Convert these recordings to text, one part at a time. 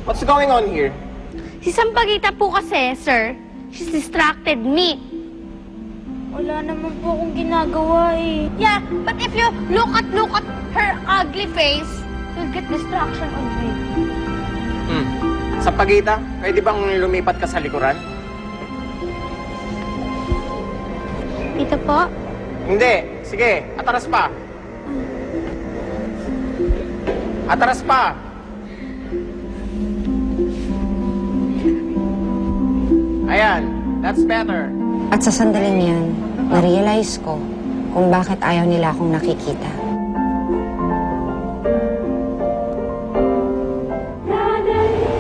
What's going on here? Si Sampaguita po kasi, sir, she's distracted me. Wala naman po akong ginagawa eh. Yeah, but if you look at her ugly face, you'll get distraction already. Sampaguita, pwede bang lumipat ka sa likuran? Dito po? Hindi. Sige, atras pa. Atras pa. Ayan, that's better. At sa sandaling yan, na-realize ko kung bakit ayaw nila akong nakikita.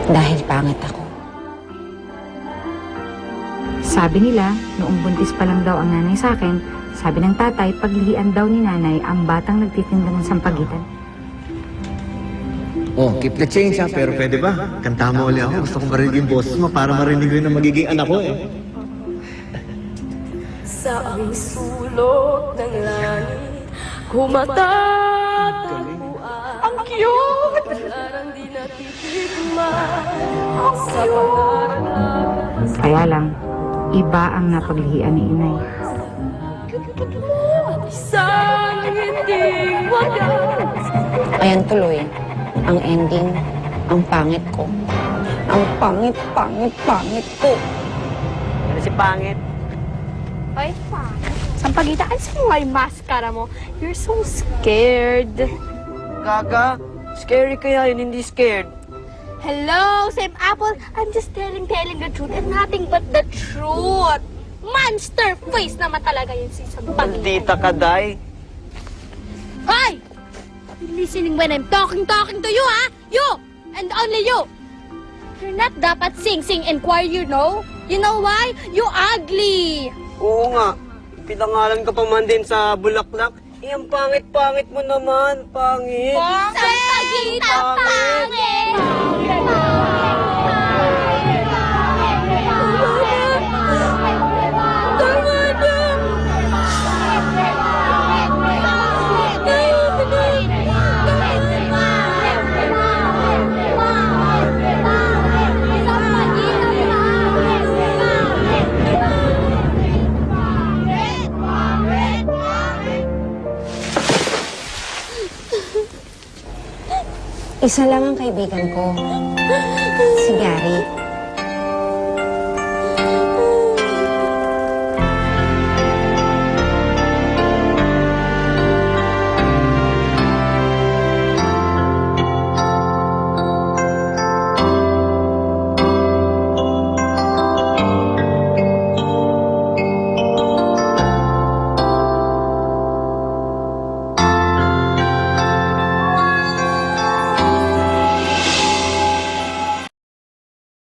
Dahil pangit ako. Sabi nila, noong buntis pa lang daw ang nanay sa akin, sabi ng tatay, paglihian daw ni nanay ang batang nagtitinda ng sampagitan. Oh, keep the change ha, pero pwede ba? Kanta mo ulit ako. Gusto ko marinig yung boses mo para marinig ko yung magiging anak ko eh. Sa aming sulok ng langit, kumatatagpuan. Ang cute! Parang di natitigman sa pangarap. Kaya lang, iba ang napaglihian ni inay. Isang hindi wagas. Ayan tuloy, ang ending, ang pangit ko. Ang pangit ko. Ano si pangit? Ay, Sampaguita, ayos mo nga yung mascara mo. You're so scared. Gaga, scary kaya yun, hindi scared. Hello, Save Apple. I'm just telling the truth and nothing but the truth. Monster face naman talaga yun si Sampaguita. Maldita ka, Day. Hoy! You're listening when I'm talking to you, ha? You! And only you! You're not dapat sing and choir, you know? You know why? You ugly! Oo nga, pinangalan ka pa man din sa bulaklak. Eh, ang pangit-pangit mo naman, pangit. Sampaguita, pangit! Isa lang ang kaibigan ko, si Gary.